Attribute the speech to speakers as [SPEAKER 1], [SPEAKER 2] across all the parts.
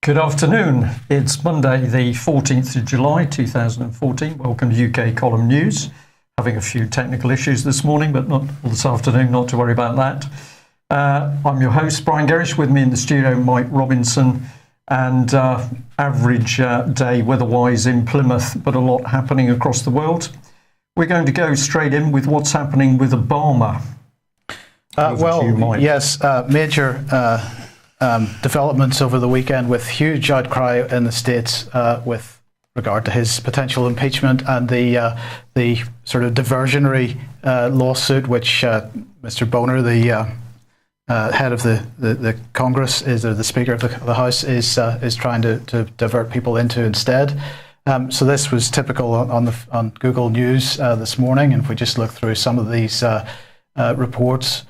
[SPEAKER 1] Good afternoon. It's Monday, the 14th of July, 2014. Welcome to UK Column News. Having a few technical issues this morning, but not this afternoon, not to worry about that. I'm your host, Brian Gerrish. With me in the studio, Mike Robinson. And average day weather-wise in Plymouth, but a lot happening across the world. We're going to go straight in with what's happening with Obama.
[SPEAKER 2] Major developments over the weekend with huge outcry in the States with regard to his potential impeachment and the sort of diversionary lawsuit which Mr. Boner, the head of the Congress, or the Speaker of the House, is trying to divert people into instead. So this was typical on Google News this morning, and if we just look through some of these reports,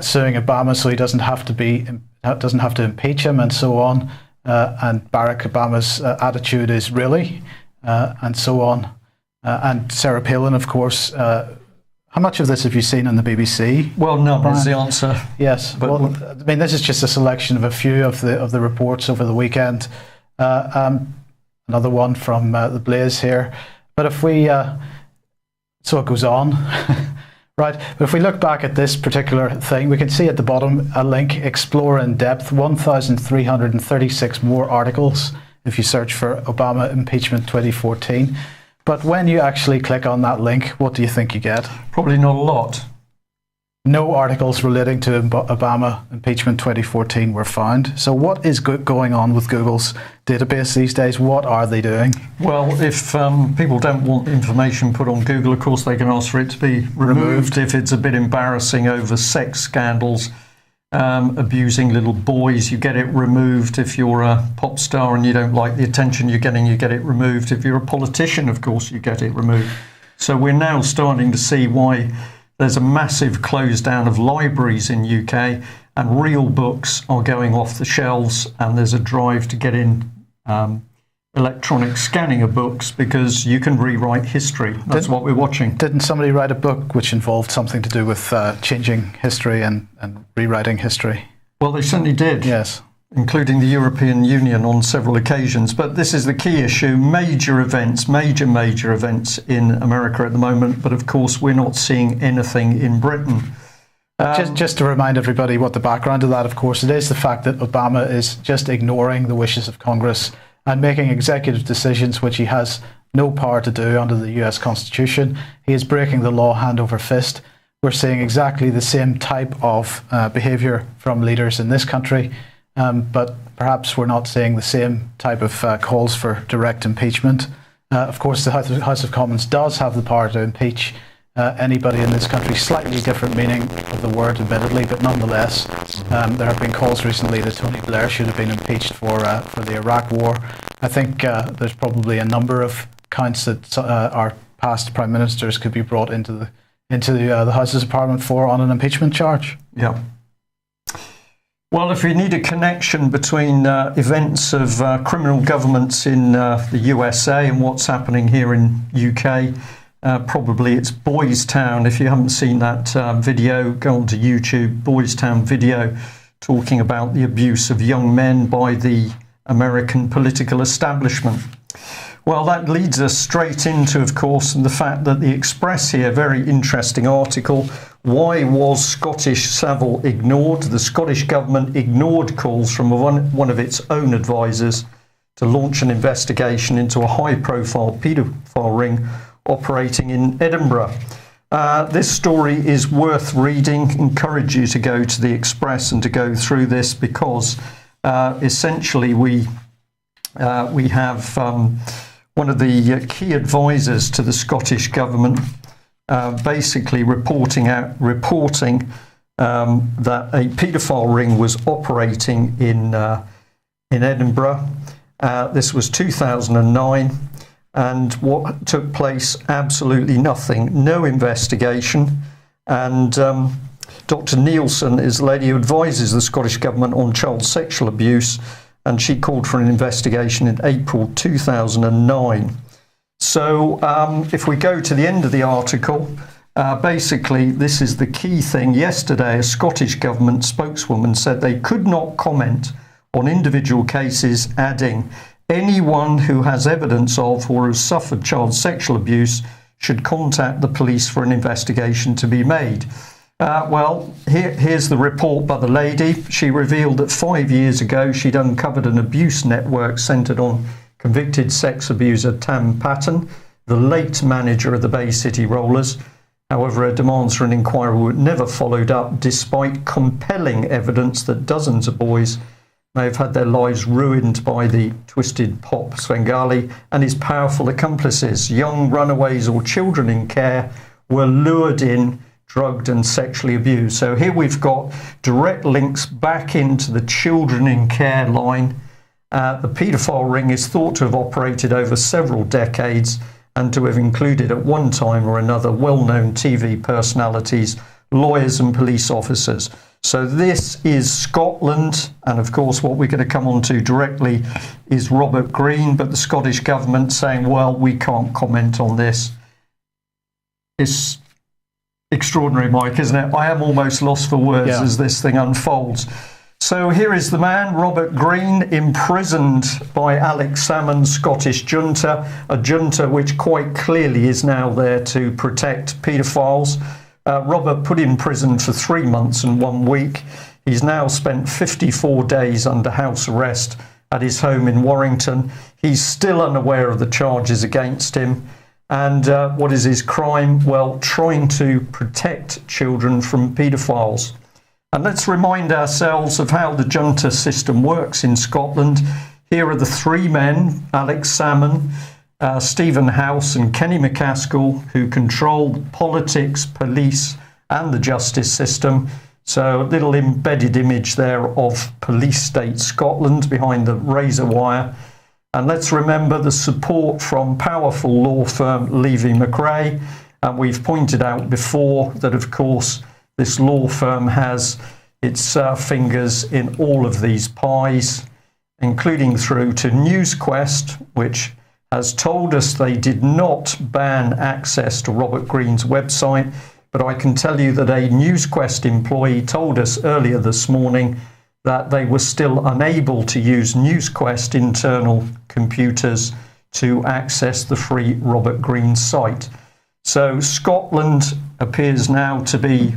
[SPEAKER 2] suing Obama so he doesn't have to impeach him, and so on, and Barack Obama's attitude is really, and so on, and Sarah Palin, of course. How much of this have you seen on the BBC?
[SPEAKER 1] Well, none is the answer.
[SPEAKER 2] Yes. But, I mean, this is just a selection of a few of the reports over the weekend. Another one from the Blaze here. But if we, so it goes on, right? But if we look back at this particular thing, we can see at the bottom a link, explore in depth, 1,336 more articles if you search for Obama impeachment 2014. But when you actually click on that link, what do you think you get?
[SPEAKER 1] Probably not a lot.
[SPEAKER 2] No articles relating to Obama impeachment 2014 were found. So what is going on with Google's database these days? What are they doing?
[SPEAKER 1] Well, if people don't want information put on Google, of course they can ask for it to be removed. If it's a bit embarrassing over sex scandals, abusing little boys, you get it removed. If you're a pop star and you don't like the attention you're getting, you get it removed. If you're a politician, of course, you get it removed. So we're now starting to see why there's a massive close down of libraries in UK, and real books are going off the shelves, and there's a drive to get in electronic scanning of books because you can rewrite history. That's what we're watching.
[SPEAKER 2] Didn't somebody write a book which involved something to do with changing history and rewriting history?
[SPEAKER 1] Well, they certainly did.
[SPEAKER 2] Yes.
[SPEAKER 1] Including the European Union on several occasions. But this is the key issue. Major events in America at the moment. But of course, we're not seeing anything in Britain.
[SPEAKER 2] Just to remind everybody what the background of that, of course, it is the fact that Obama is just ignoring the wishes of Congress and making executive decisions which he has no power to do under the US Constitution. He is breaking the law hand over fist. We're seeing exactly the same type of behaviour from leaders in this country, but perhaps we're not seeing the same type of calls for direct impeachment. Of course, the House of Commons does have the power to impeach anybody in this country. Slightly different meaning of the word, admittedly, but nonetheless, there have been calls recently that Tony Blair should have been impeached for the Iraq War. I think there's probably a number of counts that our past prime ministers could be brought into the Houses of Parliament for on an impeachment charge.
[SPEAKER 1] Yeah. Well, if we need a connection between events of criminal governments in the USA and what's happening here in UK, probably it's Boys Town. If you haven't seen that video, go onto YouTube, Boys Town video, talking about the abuse of young men by the American political establishment. Well, that leads us straight into, of course, the fact that the Express here, very interesting article. Why was Scottish Savile ignored? The Scottish government ignored calls from one of its own advisors to launch an investigation into a high-profile paedophile ring operating in Edinburgh. This story is worth reading. Encourage you to go to the Express and to go through this because essentially we have one of the key advisors to the Scottish government basically reporting that a paedophile ring was operating in Edinburgh. This was 2009. And what took place? Absolutely nothing. No investigation. And Dr. Nielsen is the lady who advises the Scottish Government on child sexual abuse, and she called for an investigation in April 2009. So if we go to the end of the article, basically this is the key thing. Yesterday, a Scottish Government spokeswoman said they could not comment on individual cases, adding, anyone who has evidence of or has suffered child sexual abuse should contact the police for an investigation to be made. Here's the report by the lady. She revealed that 5 years ago she'd uncovered an abuse network centred on convicted sex abuser Tam Patton, the late manager of the Bay City Rollers. However, her demands for an inquiry were never followed up, despite compelling evidence that dozens of boys may have had their lives ruined by the twisted pop Svengali and his powerful accomplices. Young runaways or children in care were lured in, drugged and sexually abused. So here we've got direct links back into the children in care line. The paedophile ring is thought to have operated over several decades and to have included at one time or another well-known TV personalities, lawyers and police officers. So this is Scotland, and of course what we're going to come on to directly is Robert Greene, but the Scottish government saying, well, we can't comment on this. It's extraordinary, Mike, isn't it? I am almost lost for words as this thing unfolds. So here is the man, Robert Greene, imprisoned by Alex Salmond's Scottish Junta, a junta which quite clearly is now there to protect paedophiles. Robert put in prison for 3 months and 1 week. He's now spent 54 days under house arrest at his home in Warrington. He's still unaware of the charges against him. And what is his crime? Well, trying to protect children from paedophiles. And let's remind ourselves of how the junta system works in Scotland. Here are the three men, Alex Salmond, Stephen House and Kenny McCaskill, who control politics, police and the justice system. So a little embedded image there of police state Scotland behind the razor wire. And let's remember the support from powerful law firm Levy-McRae. And we've pointed out before that, of course, this law firm has its fingers in all of these pies, including through to NewsQuest, which has told us they did not ban access to Robert Greene's website. But I can tell you that a NewsQuest employee told us earlier this morning that they were still unable to use NewsQuest internal computers to access the free Robert Greene site. So Scotland appears now to be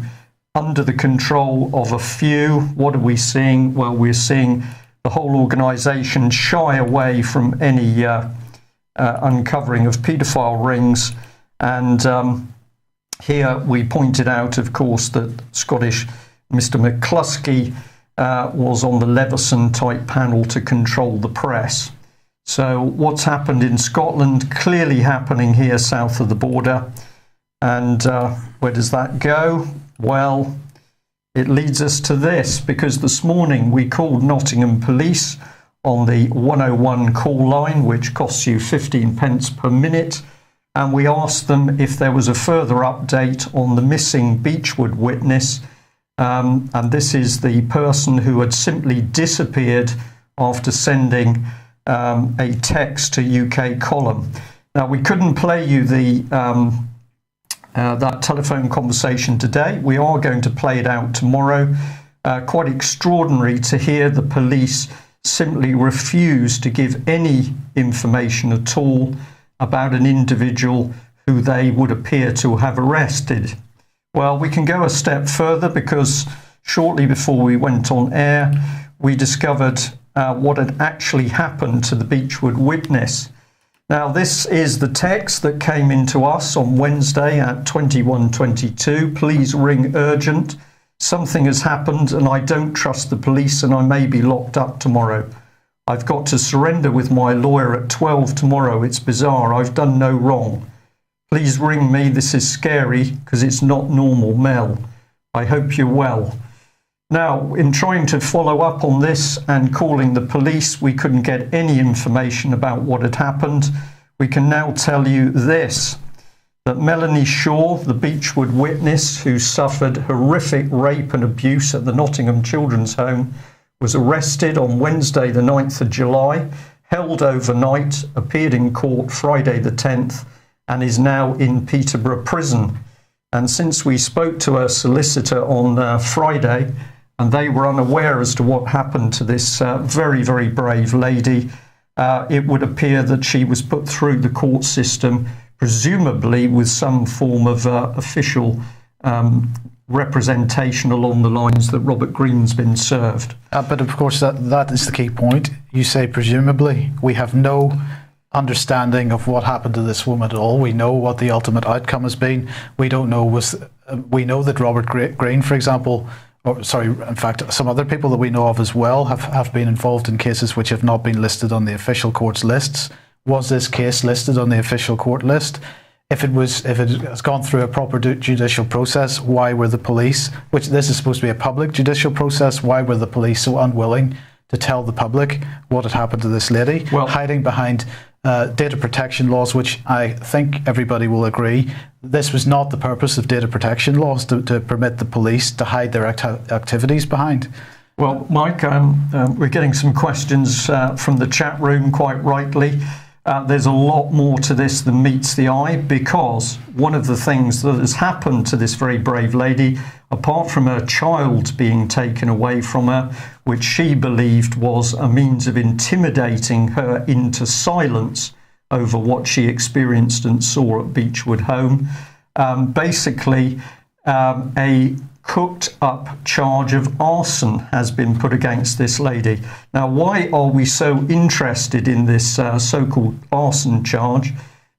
[SPEAKER 1] under the control of a few. What are we seeing? Well, we're seeing the whole organisation shy away from any uncovering of paedophile rings. And here we pointed out, of course, that Scottish Mr McCluskey was on the Leveson type panel to control the press. So what's happened in Scotland clearly happening here south of the border. And where does that go? Well, it leads us to this, because this morning we called Nottingham Police on the 101 call line, which costs you 15 pence per minute. And we asked them if there was a further update on the missing Beechwood witness. And this is the person who had simply disappeared after sending a text to UK Column. Now, we couldn't play you that telephone conversation today. We are going to play it out tomorrow. Quite extraordinary to hear the police simply refuse to give any information at all about an individual who they would appear to have arrested. Well, we can go a step further, because shortly before we went on air, we discovered what had actually happened to the Beechwood witness. Now, this is the text that came into us on Wednesday at 21:22. Please ring urgent. Something has happened and I don't trust the police and I may be locked up tomorrow. I've got to surrender with my lawyer at 12 tomorrow. It's bizarre. I've done no wrong. Please ring me. This is scary because it's not normal, Mel. I hope you're well. Now, in trying to follow up on this and calling the police, we couldn't get any information about what had happened. We can now tell you this, that Melanie Shaw, the Beechwood witness who suffered horrific rape and abuse at the Nottingham Children's Home, was arrested on Wednesday the 9th of July, held overnight, appeared in court Friday the 10th, and is now in Peterborough Prison. And since we spoke to her solicitor on Friday, and they were unaware as to what happened to this very, very brave lady. It would appear that she was put through the court system, presumably with some form of official representation along the lines that Robert Greene's been served.
[SPEAKER 2] But of course, that is the key point. You say presumably. We have no understanding of what happened to this woman at all. We know what the ultimate outcome has been. We don't know we know that Robert Greene, for example, in fact, some other people that we know of as well have been involved in cases which have not been listed on the official court's lists. Was this case listed on the official court list? If it has gone through a proper judicial process, why were the police, which this is supposed to be a public judicial process, why were the police so unwilling to tell the public what had happened to this lady, hiding behind data protection laws, which I think everybody will agree, this was not the purpose of data protection laws, to permit the police to hide their activities behind.
[SPEAKER 1] Well, Mike, we're getting some questions from the chat room, quite rightly. There's a lot more to this than meets the eye, because one of the things that has happened to this very brave lady, apart from her child being taken away from her, which she believed was a means of intimidating her into silence over what she experienced and saw at Beechwood home, basically a cooked up charge of arson has been put against this lady. Now, why are we so interested in this so-called arson charge?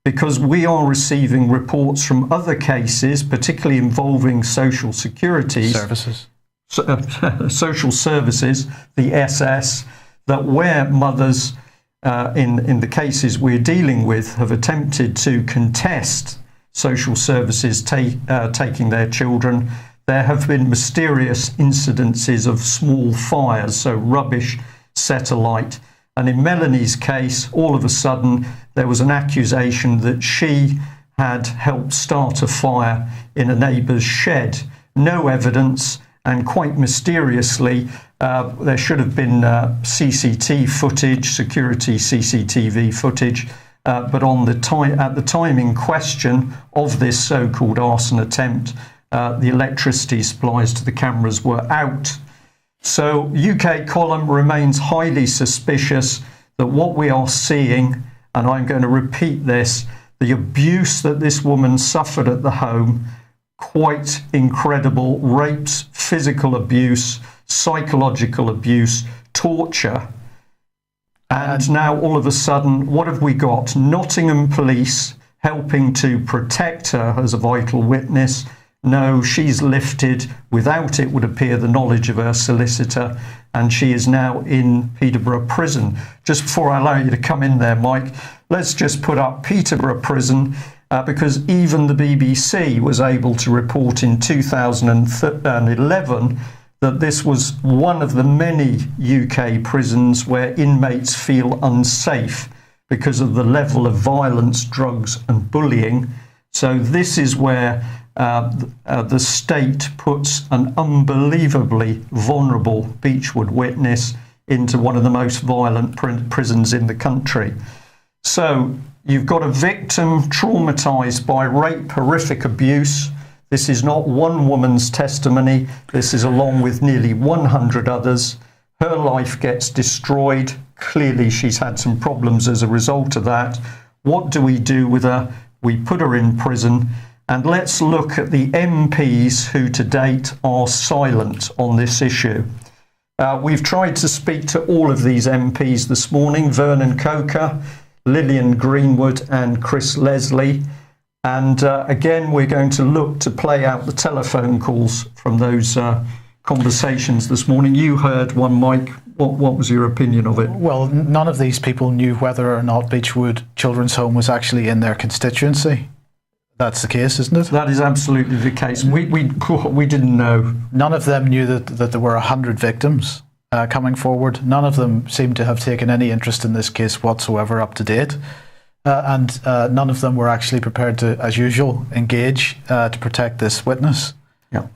[SPEAKER 1] Because we are receiving reports from other cases, particularly involving social security
[SPEAKER 2] services,
[SPEAKER 1] social services, the SS, that where mothers, in the cases we're dealing with, have attempted to contest social services taking their children, there have been mysterious incidences of small fires, so rubbish set alight. And in Melanie's case, all of a sudden, there was an accusation that she had helped start a fire in a neighbour's shed. No evidence, and quite mysteriously, there should have been CCTV footage, security CCTV footage, but at the time in question of this so-called arson attempt, the electricity supplies to the cameras were out. So UK column remains highly suspicious that what we are seeing, and I'm going to repeat this, the abuse that this woman suffered at the home, quite incredible, rapes, physical abuse, psychological abuse, torture. And now all of a sudden, what have we got? Nottingham police helping to protect her as a vital witness. No, she's lifted without, it would appear, the knowledge of her solicitor, and she is now in Peterborough Prison. Just before I allow you to come in there, Mike, let's just put up Peterborough Prison, because even the BBC was able to report in 2011 that this was one of the many UK prisons where inmates feel unsafe because of the level of violence, drugs and bullying. So this is where the state puts an unbelievably vulnerable Beechwood witness into one of the most violent prisons in the country. So you've got a victim traumatised by rape, horrific abuse. This is not one woman's testimony. This is along with nearly 100 others. Her life gets destroyed. Clearly she's had some problems as a result of that. What do we do with her? We put her in prison. And let's look at the MPs who to date are silent on this issue. We've tried to speak to all of these MPs this morning: Vernon Coker, Lillian Greenwood and Chris Leslie. And again, we're going to look to play out the telephone calls from those conversations this morning. You heard one, Mike. What was your opinion of it?
[SPEAKER 2] Well, none of these people knew whether or not Beechwood Children's Home was actually in their constituency. That's the case, isn't it?
[SPEAKER 1] That is absolutely the case. We didn't know.
[SPEAKER 2] None of them knew that there were 100 victims coming forward. None of them seemed to have taken any interest in this case whatsoever up to date. And none of them were actually prepared to, as usual, engage to protect this witness.
[SPEAKER 1] Yeah.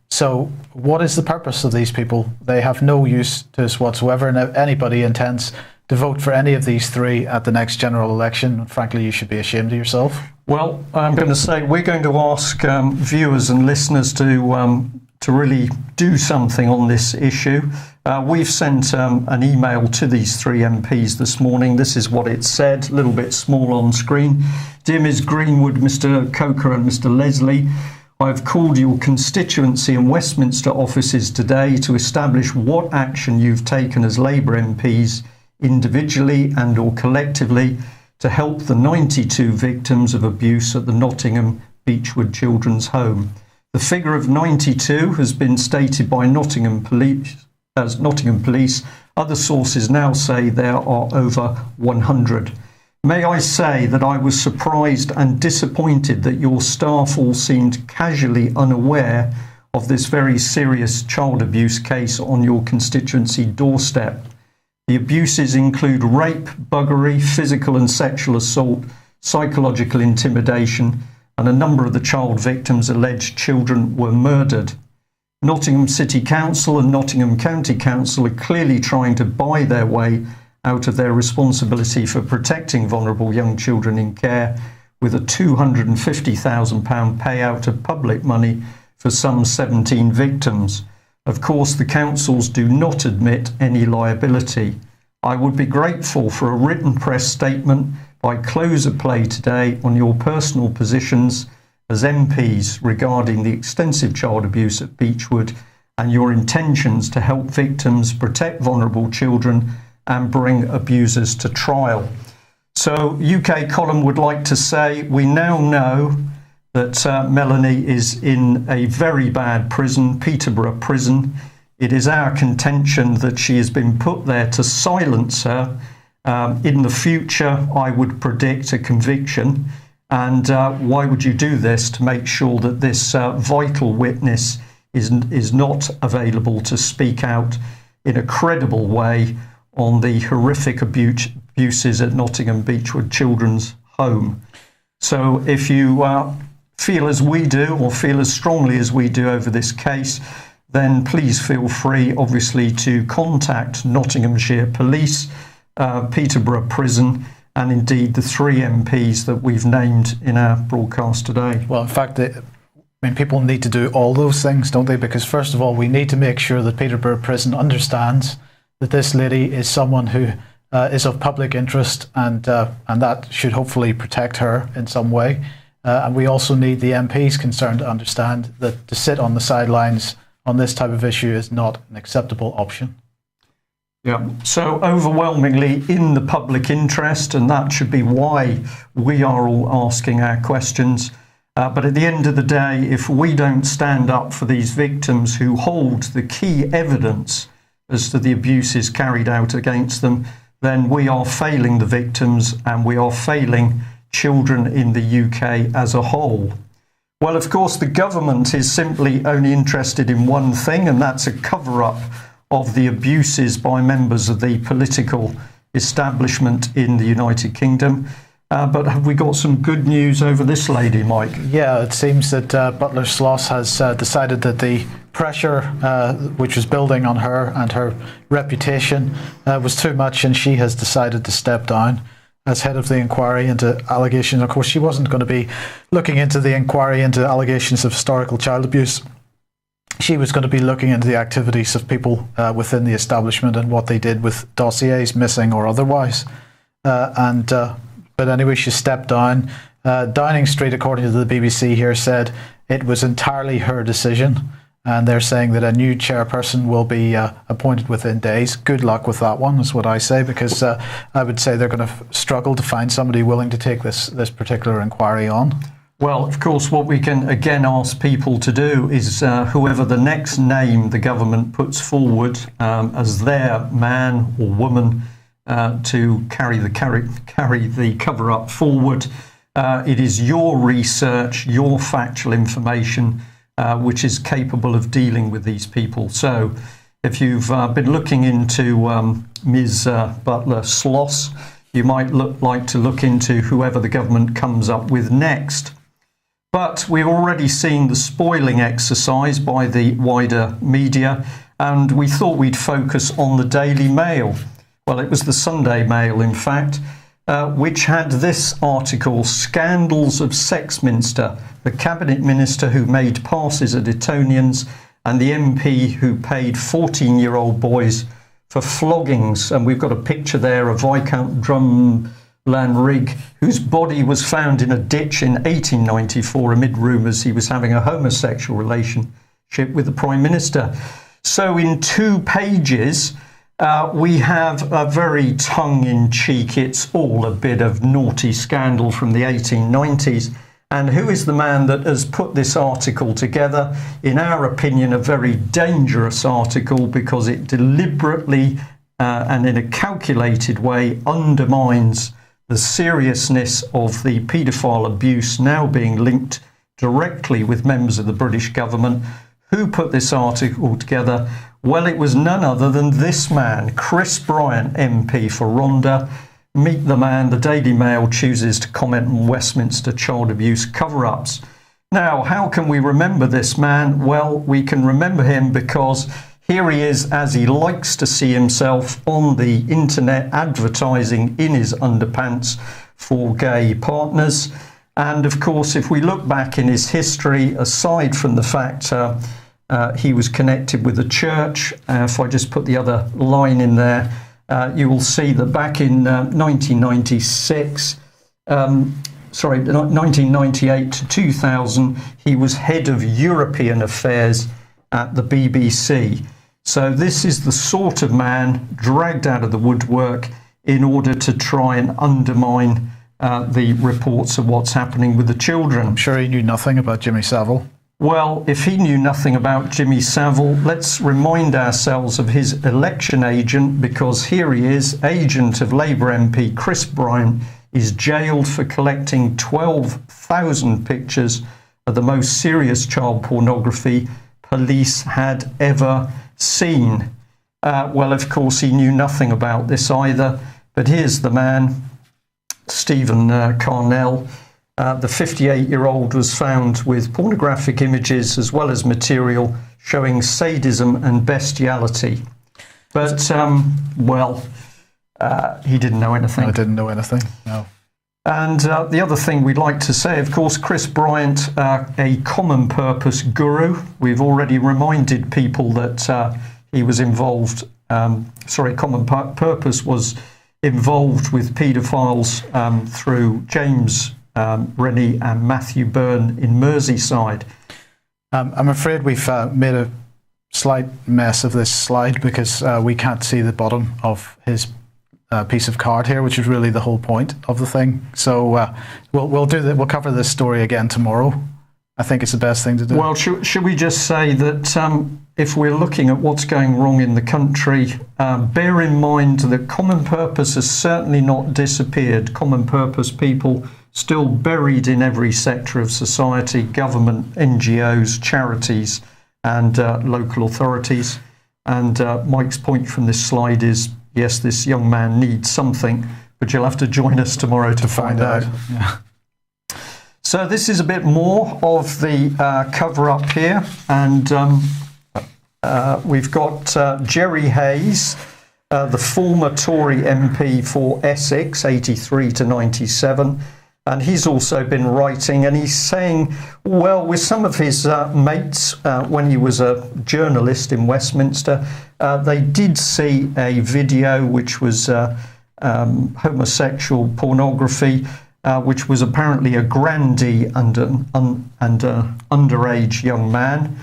[SPEAKER 2] So what is the purpose of these people? They have no use to us whatsoever, and if anybody intends to vote for any of these three at the next general election, frankly, you should be ashamed of yourself.
[SPEAKER 1] Well, I'm going to say we're going to ask viewers and listeners to to really do something on this issue. We've sent an email to these three MPs this morning. This is what it said, a little bit small on screen. Dear Ms Greenwood, Mr Coker and Mr Leslie, I've called your constituency and Westminster offices today to establish what action you've taken as Labour MPs individually and or collectively to help the 92 victims of abuse at the Nottingham Beechwood Children's Home. The figure of 92 has been stated by Nottingham Police. Other sources now say there are over 100. May I say that I was surprised and disappointed that your staff all seemed casually unaware of this very serious child abuse case on your constituency doorstep. The abuses include rape, buggery, physical and sexual assault, psychological intimidation, and a number of the child victims' alleged children were murdered. Nottingham City Council and Nottingham County Council are clearly trying to buy their way out of their responsibility for protecting vulnerable young children in care with a £250,000 payout of public money for some 17 victims. Of course, the councils do not admit any liability. I would be grateful for a written press statement by close of play today on your personal positions as MPs regarding the extensive child abuse at Beechwood and your intentions to help victims, protect vulnerable children and bring abusers to trial. So UK Column would like to say we now know that Melanie is in a very bad prison, Peterborough Prison. It is our contention that she has been put there to silence her. In the future, I would predict a conviction. And why would you do this? To make sure that this vital witness is not available to speak out in a credible way on the horrific abuses at Nottingham Beechwood Children's Home. So if you feel as we do or feel as strongly as we do over this case, then please feel free, obviously, to contact Nottinghamshire Police, Peterborough Prison, and indeed the three MPs that we've named in our broadcast today.
[SPEAKER 2] Well, in fact, people need to do all those things, don't they? Because first of all, we need to make sure that Peterborough Prison understands that this lady is someone who is of public interest, and that should hopefully protect her in some way. And we also need the MPs concerned to understand that to sit on the sidelines on this type of issue is not an acceptable option.
[SPEAKER 1] Yeah, so overwhelmingly in the public interest, and that should be why we are all asking our questions. But at the end of the day, if we don't stand up for these victims who hold the key evidence as to the abuses carried out against them, then we are failing the victims and we are failing children in the UK as a whole. Well, of course, the government is simply only interested in one thing, and that's a cover-up of the abuses by members of the political establishment in the United Kingdom. But have we got some good news over this lady, Mike?
[SPEAKER 2] Yeah, it seems that Butler-Sloss has decided that the pressure which was building on her and her reputation was too much, and she has decided to step down as head of the inquiry into allegations. Of course, she wasn't going to be looking into the inquiry into allegations of historical child abuse. She was going to be looking into the activities of people within the establishment and what they did with dossiers, missing or otherwise. But anyway, she stepped down. Downing Street, according to the BBC here, said it was entirely her decision. And they're saying that a new chairperson will be appointed within days. Good luck with that one, is what I say, because I would say they're going to struggle to find somebody willing to take this particular inquiry on.
[SPEAKER 1] Well, of course, what we can again ask people to do is whoever the next name the government puts forward as their man or woman to carry the cover-up forward. It is your research, your factual information, which is capable of dealing with these people. So if you've been looking into Ms. Butler-Sloss, you might like to look into whoever the government comes up with next. But we've already seen the spoiling exercise by the wider media, and we thought we'd focus on the Daily Mail. Well, it was the Sunday Mail, in fact, which had this article: Scandals of Sexminster, the cabinet minister who made passes at Etonians and the MP who paid 14-year-old boys for floggings. And we've got a picture there of Viscount Drumlanrig, whose body was found in a ditch in 1894 amid rumours he was having a homosexual relationship with the Prime Minister. So in 2 pages, we have a very tongue-in-cheek, it's all a bit of naughty scandal from the 1890s. And who is the man that has put this article together? In our opinion, a very dangerous article, because it deliberately and in a calculated way undermines the seriousness of the paedophile abuse now being linked directly with members of the British government. Who put this article together? Well, it was none other than this man, Chris Bryant MP for Rhondda. Meet the man. The Daily Mail chooses to comment on Westminster child abuse cover-ups. Now, how can we remember this man? Well, we can remember him because here he is, as he likes to see himself, on the internet advertising in his underpants for gay partners. And of course, if we look back in his history, aside from the fact he was connected with the church, if I just put the other line in there, you will see that back in 1998 to 2000, he was head of European affairs at the BBC. So this is the sort of man dragged out of the woodwork in order to try and undermine the reports of what's happening with the children.
[SPEAKER 2] I'm sure he knew nothing about Jimmy Savile.
[SPEAKER 1] Well, if he knew nothing about Jimmy Savile, let's remind ourselves of his election agent, because here he is, agent of Labour MP Chris Bryant, is jailed for collecting 12,000 pictures of the most serious child pornography police had ever seen. Well, of course, he knew nothing about this either, but here's the man, Stephen Carnell. The 58-year-old was found with pornographic images as well as material showing sadism and bestiality. But, he didn't know anything.
[SPEAKER 2] I didn't know anything, no.
[SPEAKER 1] And the other thing we'd like to say, of course, Chris Bryant, a common purpose guru. We've already reminded people that he was involved, Common Purpose was involved with paedophiles through James Rennie and Matthew Byrne in Merseyside.
[SPEAKER 2] I'm afraid we've made a slight mess of this slide because we can't see the bottom of his piece of card here, which is really the whole point of the thing. So we'll cover this story again tomorrow. I think it's the best thing to do.
[SPEAKER 1] Well, should we just say that if we're looking at what's going wrong in the country, bear in mind that Common Purpose has certainly not disappeared. Common Purpose people still buried in every sector of society, government, NGOs, charities, and local authorities. And Mike's point from this slide is, yes, this young man needs something, but you'll have to join us tomorrow to find out.
[SPEAKER 2] Yeah.
[SPEAKER 1] So this is a bit more of the cover-up here, and we've got Jerry Hayes, the former Tory MP for Essex, 83 to 97, and he's also been writing, and he's saying, well, with some of his mates, when he was a journalist in Westminster, they did see a video which was homosexual pornography, which was apparently a grandee and an underage young man.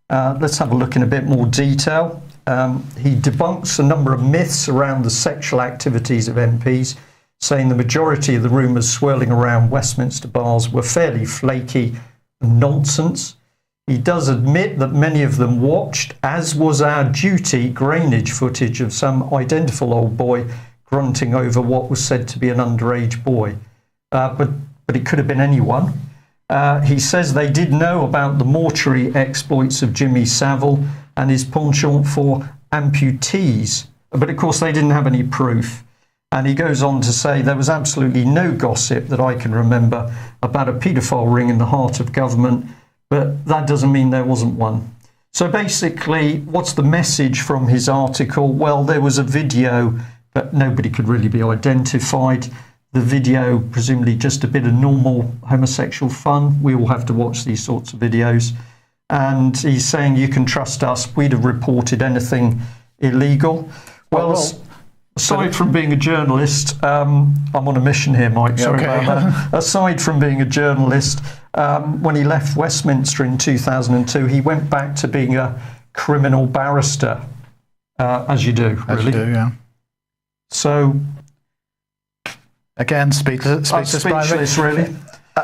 [SPEAKER 1] Let's have a look in a bit more detail. He debunks a number of myths around the sexual activities of MPs, saying the majority of the rumours swirling around Westminster bars were fairly flaky nonsense. He does admit that many of them watched, as was our duty, grainage footage of some identical old boy grunting over what was said to be an underage boy. But it could have been anyone. He says they did know about the mortuary exploits of Jimmy Savile and his penchant for amputees, but of course they didn't have any proof. And he goes on to say there was absolutely no gossip that I can remember about a paedophile ring in the heart of government, but that doesn't mean there wasn't one. So basically, what's the message from his article? Well, there was a video, but nobody could really be identified. The video, presumably just a bit of normal homosexual fun. We all have to watch these sorts of videos. and he's saying you can trust us, we'd have reported anything illegal. Well, aside from being a journalist, I'm on a mission here, Mike, sorry about that. Aside from being a journalist, when he left Westminster in 2002, he went back to being a criminal barrister, as you do, really.
[SPEAKER 2] As you do, yeah.
[SPEAKER 1] So,
[SPEAKER 2] again, speechless,
[SPEAKER 1] really.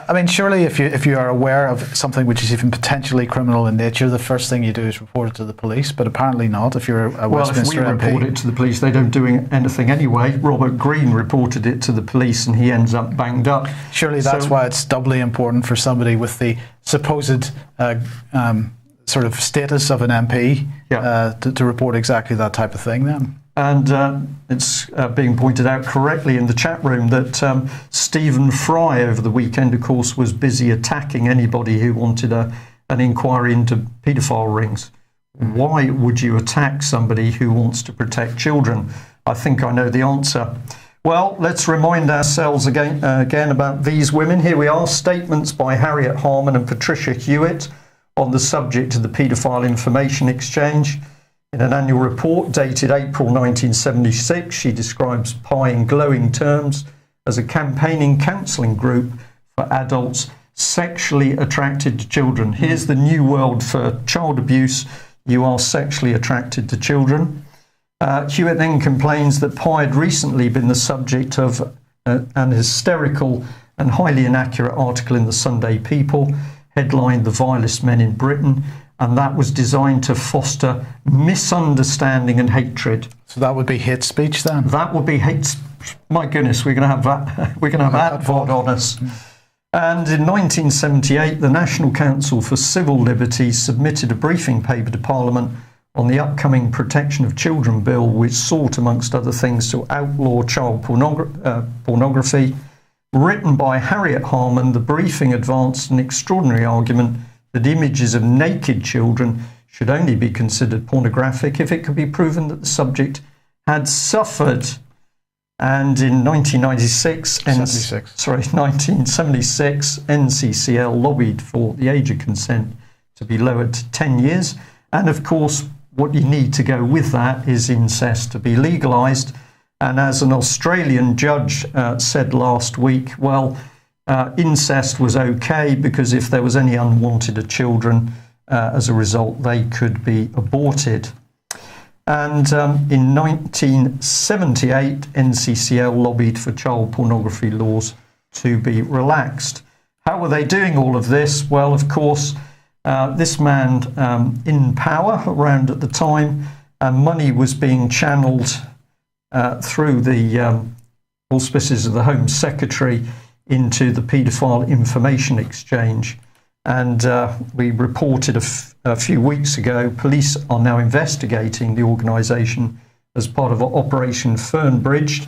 [SPEAKER 2] I mean, surely if you are aware of something which is even potentially criminal in nature, the first thing you do is report it to the police, but apparently not. If you're a Westminster MP.
[SPEAKER 1] Well, if we report it to the police, they don't do anything anyway. Robert Greene reported it to the police and he ends up banged up.
[SPEAKER 2] Surely that's why it's doubly important for somebody with the supposed sort of status of an MP to report exactly that type of thing then.
[SPEAKER 1] And it's being pointed out correctly in the chat room that Stephen Fry over the weekend, of course, was busy attacking anybody who wanted an inquiry into paedophile rings. Why would you attack somebody who wants to protect children? I think I know the answer. Well, let's remind ourselves again about these women. Here we are, statements by Harriet Harman and Patricia Hewitt on the subject of the paedophile information exchange. In an annual report dated April 1976, she describes PI in glowing terms as a campaigning counselling group for adults sexually attracted to children. Here's the new world for child abuse. You are sexually attracted to children. Hewitt then complains that PI had recently been the subject of an hysterical and highly inaccurate article in the Sunday People, headlined "The Vilest Men in Britain," and that was designed to foster misunderstanding and hatred. So
[SPEAKER 2] that would be hate speech then?
[SPEAKER 1] That would be hate. My goodness, we're going to have that. We're going to have that VOD on us. And in 1978, the National Council for Civil Liberties submitted a briefing paper to Parliament on the upcoming Protection of Children Bill, which sought, amongst other things, to outlaw child pornography. Written by Harriet Harman, the briefing advanced an extraordinary argument that images of naked children should only be considered pornographic if it could be proven that the subject had suffered. And in 1976, 1976, NCCL lobbied for the age of consent to be lowered to 10 years. And of course, what you need to go with that is incest to be legalised. And as an Australian judge said last week, well, incest was okay because if there was any unwanted children, as a result, they could be aborted. And in 1978, NCCL lobbied for child pornography laws to be relaxed. How were they doing all of this? Well, of course, this man in power around at the time, money was being channeled through the auspices of the Home Secretary into the paedophile information exchange. And we reported a few weeks ago, police are now investigating the organisation as part of Operation Fernbridge,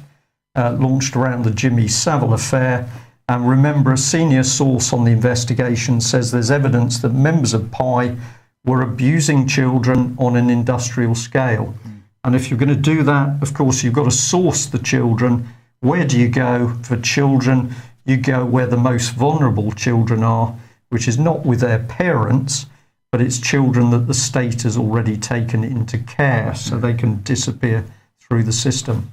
[SPEAKER 1] launched around the Jimmy Savile affair. And remember, a senior source on the investigation says there's evidence that members of PI were abusing children on an industrial scale. And if you're going to do that, of course, you've got to source the children. Where do you go for children? You go where the most vulnerable children are, which is not with their parents, but it's children that the state has already taken into care so they can disappear through the system.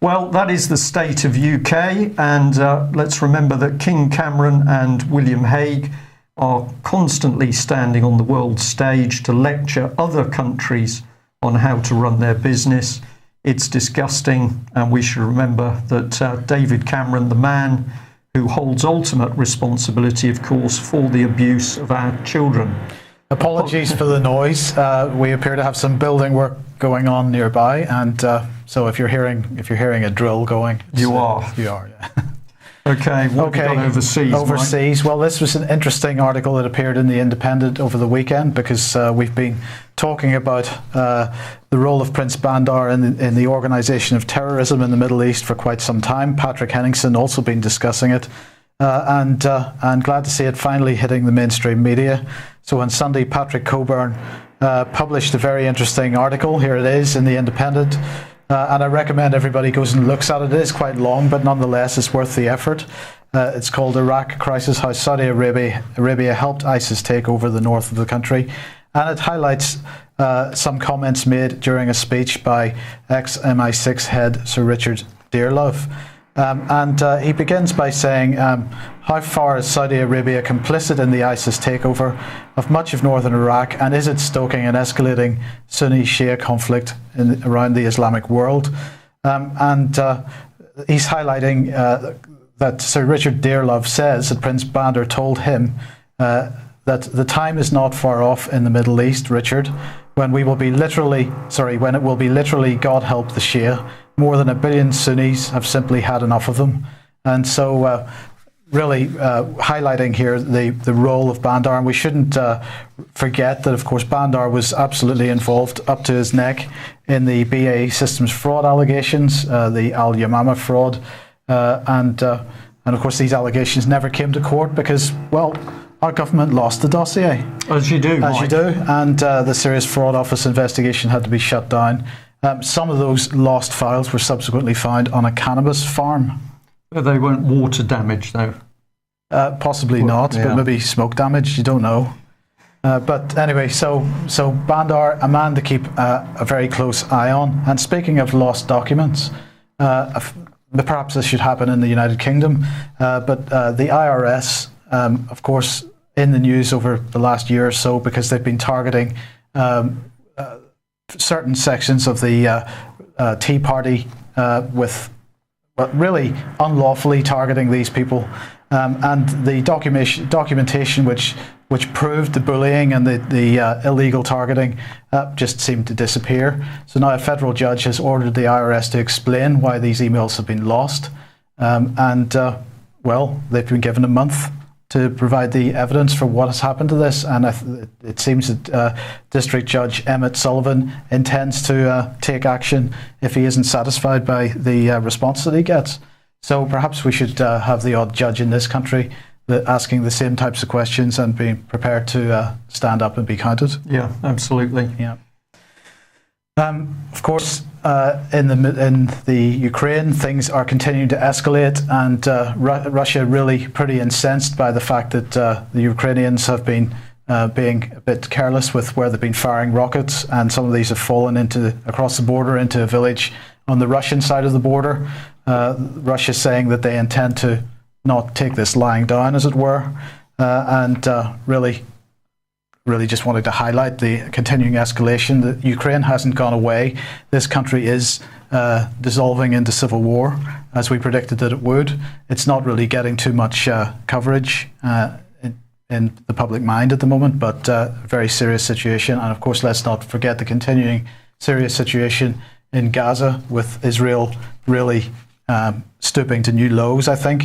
[SPEAKER 1] Well, that is the state of UK, and let's remember that King Cameron and William Hague are constantly standing on the world stage to lecture other countries on how to run their business. It's disgusting, and we should remember that David Cameron, the man who holds ultimate responsibility, of course, for the abuse of our children.
[SPEAKER 2] Apologies for the noise. We appear to have some building work going on nearby, and so if you're hearing a drill going,
[SPEAKER 1] you are,
[SPEAKER 2] yeah.
[SPEAKER 1] Okay, what have we got overseas?
[SPEAKER 2] Overseas.
[SPEAKER 1] Mike?
[SPEAKER 2] Well, this was an interesting article that appeared in The Independent over the weekend because we've been talking about the role of Prince Bandar in the organisation of terrorism in the Middle East for quite some time. Patrick Henningsen also been discussing it, and glad to see it finally hitting the mainstream media. So on Sunday, Patrick Coburn published a very interesting article. Here it is in The Independent. And I recommend everybody goes and looks at it. It is quite long, but nonetheless, it's worth the effort. It's called Iraq Crisis, How Saudi Arabia Helped ISIS Take Over the North of the Country. And it highlights some comments made during a speech by ex-MI6 head Sir Richard Dearlove. He begins by saying, how far is Saudi Arabia complicit in the ISIS takeover of much of northern Iraq, and is it stoking an escalating Sunni-Shia conflict around the Islamic world? He's highlighting that Sir Richard Dearlove says that Prince Bandar told him that the time is not far off in the Middle East, Richard, when it will be literally, God help the Shia. More than 1 billion Sunnis have simply had enough of them. And so really highlighting here the role of Bandar. And we shouldn't forget that, of course, Bandar was absolutely involved up to his neck in the BAE Systems fraud allegations, the Al Yamama fraud. And of course, these allegations never came to court because, well, our government lost the dossier.
[SPEAKER 1] As you do, Mike.
[SPEAKER 2] And the Serious Fraud Office investigation had to be shut down. Some of those lost files were subsequently found on a cannabis farm.
[SPEAKER 1] They weren't water damage, though.
[SPEAKER 2] Possibly not, but maybe smoke damage. You don't know. But anyway, so Bandar, a man to keep a very close eye on. And speaking of lost documents, perhaps this should happen in the United Kingdom. But the IRS, of course, in the news over the last year or so because they've been targeting certain sections of the Tea Party with really unlawfully targeting these people, and the documentation which proved the bullying and the illegal targeting just seemed to disappear. So now a federal judge has ordered the IRS to explain why these emails have been lost, well, they've been given a month to provide the evidence for what has happened to this, and it seems that District Judge Emmett Sullivan intends to take action if he isn't satisfied by the response that he gets. So perhaps we should have the odd judge in this country asking the same types of questions and being prepared to stand up and be counted.
[SPEAKER 1] Yeah, absolutely.
[SPEAKER 2] Yeah. Of course, in the Ukraine, things are continuing to escalate, and Russia really pretty incensed by the fact that the Ukrainians have been being a bit careless with where they've been firing rockets, and some of these have fallen across the border into a village on the Russian side of the border. Russia saying that they intend to not take this lying down, as it were, and really just wanted to highlight the continuing escalation. That Ukraine hasn't gone away. This country is dissolving into civil war, as we predicted that it would. It's not really getting too much coverage in the public mind at the moment, but very serious situation. And of course, let's not forget the continuing serious situation in Gaza, with Israel really stooping to new lows, I think.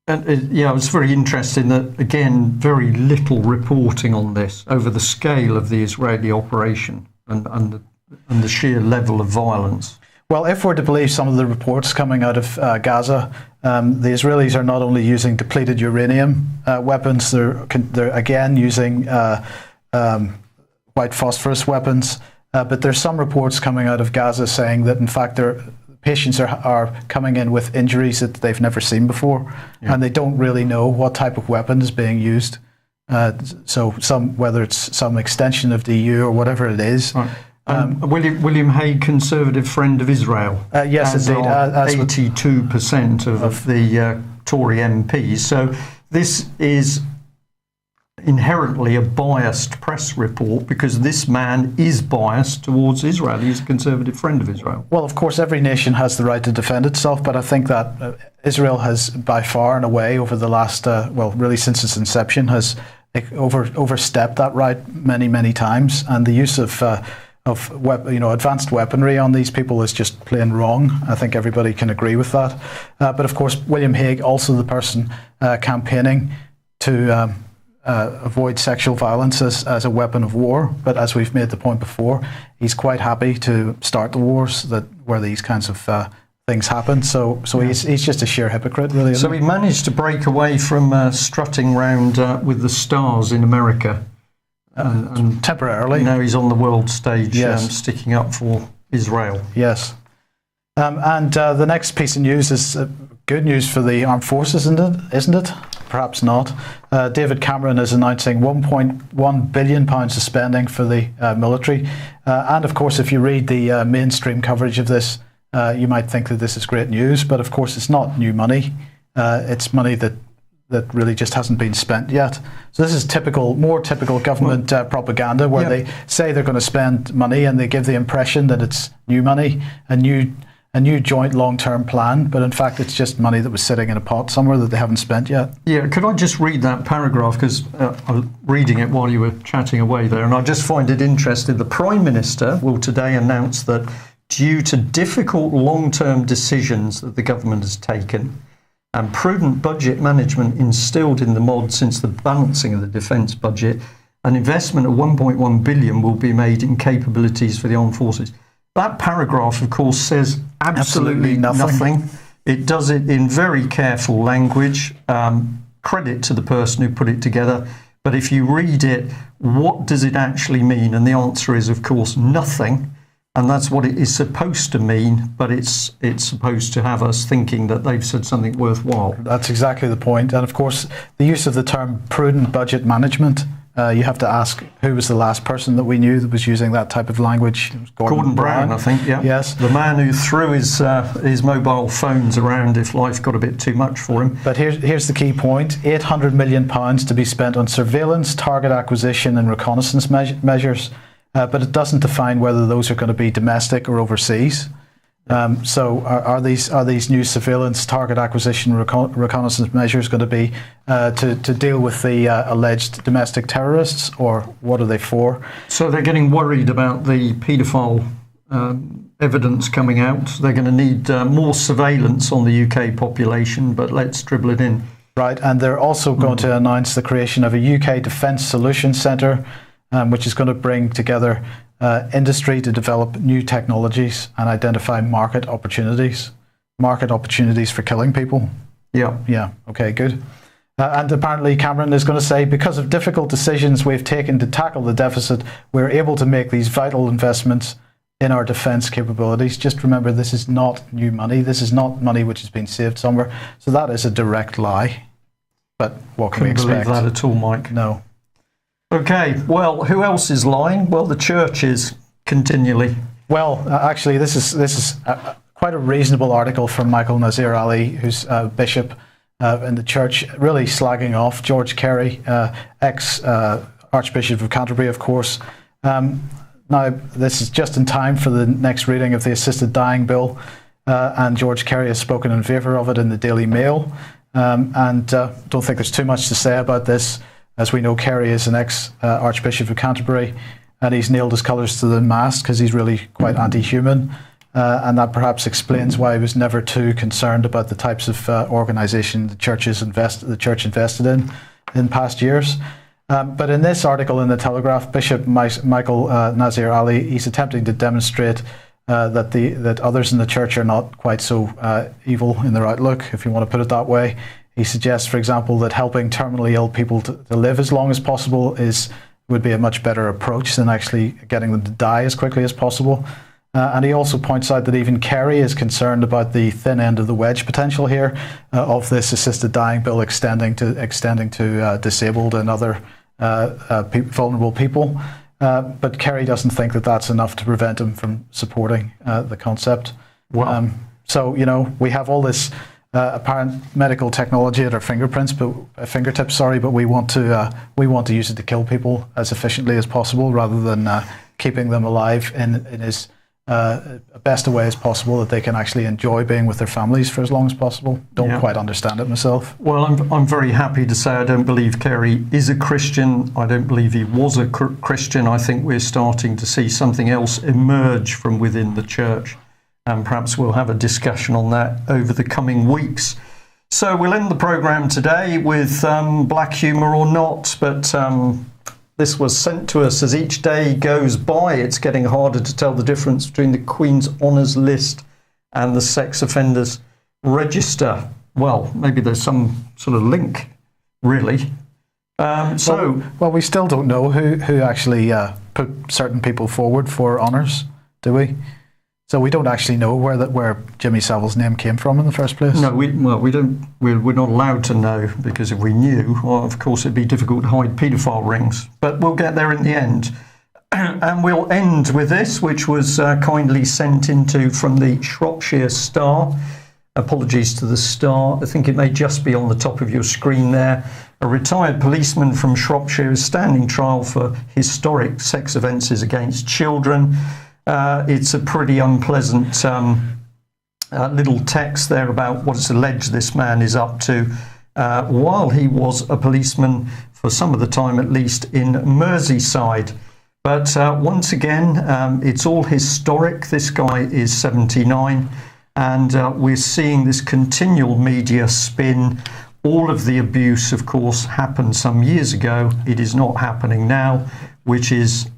[SPEAKER 1] And it was very interesting that, again, very little reporting on this over the scale of the Israeli operation and the sheer level of violence.
[SPEAKER 2] Well, if we're to believe some of the reports coming out of Gaza, the Israelis are not only using depleted uranium weapons, they're again using white phosphorus weapons. But there's some reports coming out of Gaza saying that, in fact, patients are coming in with injuries that they've never seen before, and they don't really know what type of weapon is being used. So whether it's some extension of the EU or whatever it is.
[SPEAKER 1] Right. William Hague, conservative friend of Israel.
[SPEAKER 2] Yes, indeed.
[SPEAKER 1] 82% of the Tory MPs. So this is inherently a biased press report, because this man is biased towards Israel. He's a conservative friend of Israel.
[SPEAKER 2] Well, of course, every nation has the right to defend itself, but I think that Israel has, by far and away, over the last, really since its inception, has overstepped that right many, many times, and the use of advanced weaponry on these people is just plain wrong. I think everybody can agree with that. But of course, William Hague, also the person campaigning to avoid sexual violence as a weapon of war. But as we've made the point before, he's quite happy to start the wars where these kinds of things happen. So he's just a sheer hypocrite, really.
[SPEAKER 1] So he managed to break away from strutting around with the stars in America. And
[SPEAKER 2] temporarily.
[SPEAKER 1] Now he's on the world stage, sticking up for Israel.
[SPEAKER 2] Yes. And the next piece of news is good news for the armed forces, isn't it? Perhaps not. David Cameron is announcing £1.1 billion of spending for the military. And of course, if you read the mainstream coverage of this, you might think that this is great news. But of course, it's not new money. It's money that really just hasn't been spent yet. So this is more typical government propaganda, where they say they're going to spend money and they give the impression that it's new money, a new joint long-term plan, but in fact it's just money that was sitting in a pot somewhere that they haven't spent yet.
[SPEAKER 1] Yeah, could I just read that paragraph, because I was reading it while you were chatting away there, and I just find it interesting. The Prime Minister will today announce that due to difficult long-term decisions that the government has taken and prudent budget management instilled in the mod since the balancing of the defence budget, an investment of 1.1 billion will be made in capabilities for the armed forces. That paragraph, of course, says absolutely nothing. It does it in very careful language. Credit to the person who put it together. But if you read it, what does it actually mean? And the answer is, of course, nothing. And that's what it is supposed to mean. But it's supposed to have us thinking that they've said something worthwhile.
[SPEAKER 2] That's exactly the point. And of course, the use of the term prudent budget management, you have to ask who was the last person that we knew that was using that type of language. It was Gordon Brown,
[SPEAKER 1] I think, yeah.
[SPEAKER 2] Yes.
[SPEAKER 1] The man who threw his mobile phones around if life got a bit too much for him.
[SPEAKER 2] But here's the key point. £800 million to be spent on surveillance, target acquisition and reconnaissance measures. But it doesn't define whether those are going to be domestic or overseas. So are these new surveillance, target acquisition, reconnaissance measures going to be to deal with the alleged domestic terrorists, or what are they for?
[SPEAKER 1] So they're getting worried about the paedophile evidence coming out. They're going to need more surveillance on the UK population, but let's dribble it in.
[SPEAKER 2] Right, and they're also going to announce the creation of a UK Defence Solutions Centre, which is going to bring together industry to develop new technologies and identify market opportunities for killing people. Yeah. Okay, good. And apparently Cameron is going to say, because of difficult decisions we've taken to tackle the deficit, we're able to make these vital investments in our defence capabilities. Just remember, this is not new money. This is not money which has been saved somewhere. So that is a direct lie. But what can we expect?
[SPEAKER 1] Couldn't believe that at all, Mike.
[SPEAKER 2] No.
[SPEAKER 1] Okay, well, who else is lying? Well, the church is continually.
[SPEAKER 2] Well, actually, this is quite a reasonable article from Michael Nazir Ali, who's bishop in the church, really slagging off George Carey, ex-Archbishop of Canterbury, of course. Now, this is just in time for the next reading of the Assisted Dying Bill, and George Carey has spoken in favour of it in the Daily Mail. And don't think there's too much to say about this. As we know, Carey is an ex-Archbishop of Canterbury, and he's nailed his colours to the mast because he's really quite anti-human. And that perhaps explains why he was never too concerned about the types of organisation the church invested in past years. But in this article in the Telegraph, Bishop Michael Nazir Ali, he's attempting to demonstrate that others in the church are not quite so evil in their outlook, if you want to put it that way. He suggests, for example, that helping terminally ill people to live as long as possible would be a much better approach than actually getting them to die as quickly as possible. And he also points out that even Carey is concerned about the thin end of the wedge potential here of this assisted dying bill extending to disabled and other vulnerable people. But Carey doesn't think that that's enough to prevent him from supporting the concept.
[SPEAKER 1] Wow.
[SPEAKER 2] So, we have all this apparent medical technology at our fingertips, but we want to use it to kill people as efficiently as possible, rather than keeping them alive in as best a way as possible that they can actually enjoy being with their families for as long as possible. Don't quite understand it myself.
[SPEAKER 1] Well, I'm very happy to say I don't believe Carey is a Christian. I don't believe he was a Christian. I think we're starting to see something else emerge from within the church. And perhaps we'll have a discussion on that over the coming weeks. So we'll end the programme today with black humour or not, but this was sent to us as each day goes by. It's getting harder to tell the difference between the Queen's Honours List and the Sex Offenders Register. Well, maybe there's some sort of link, really.
[SPEAKER 2] Well, we still don't know who actually put certain people forward for honours, do we? So we don't actually know where Jimmy Savile's name came from in the first place?
[SPEAKER 1] No, we don't. We're not allowed to know, because if we knew, well, of course, it'd be difficult to hide paedophile rings. But we'll get there in the end. And we'll end with this, which was kindly sent into from the Shropshire Star. Apologies to the Star. I think it may just be on the top of your screen there. A retired policeman from Shropshire is standing trial for historic sex offences against children. It's a pretty unpleasant little text there about what it's alleged this man is up to while he was a policeman for some of the time, at least, in Merseyside. But once again, it's all historic. This guy is 79, and we're seeing this continual media spin. All of the abuse, of course, happened some years ago. It is not happening now, which is,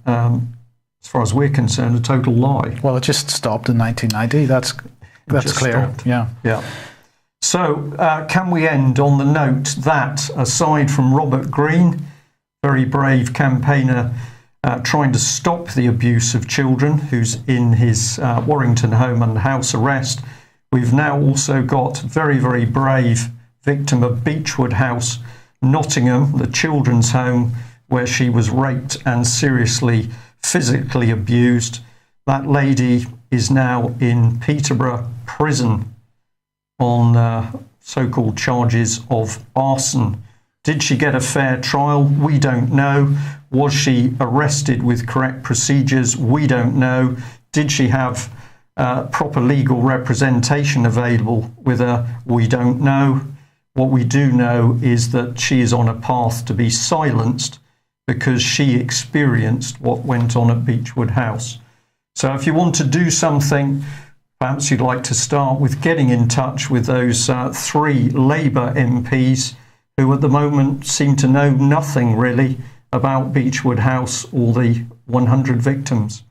[SPEAKER 1] as far as we're concerned, a total lie.
[SPEAKER 2] Well, it just stopped in 1990. That's clear.
[SPEAKER 1] Stopped.
[SPEAKER 2] Yeah.
[SPEAKER 1] So can we end on the note that, aside from Robert Greene, very brave campaigner trying to stop the abuse of children, who's in his Warrington home under house arrest, we've now also got very, very brave victim of Beechwood House, Nottingham, the children's home, where she was raped and seriously physically abused. That lady is now in Peterborough prison on so-called charges of arson. Did she get a fair trial? We don't know. Was she arrested with correct procedures? We don't know. Did she have proper legal representation available with her? We don't know. What we do know is that she is on a path to be silenced because she experienced what went on at Beechwood House. So if you want to do something, perhaps you'd like to start with getting in touch with those 3 Labour MPs who at the moment seem to know nothing really about Beechwood House or the 100 victims.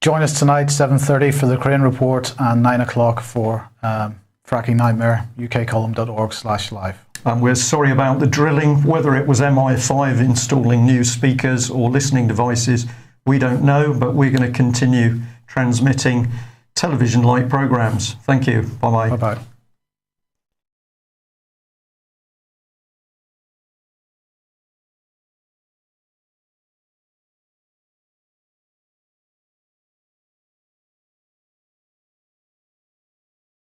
[SPEAKER 2] Join us tonight, 7:30 for the Crane Report and 9 o'clock for Fracking Nightmare, ukcolumn.org/live.
[SPEAKER 1] And we're sorry about the drilling, whether it was MI5 installing new speakers or listening devices, we don't know, but we're going to continue transmitting television-like programmes. Thank you. Bye-bye.
[SPEAKER 2] Bye-bye.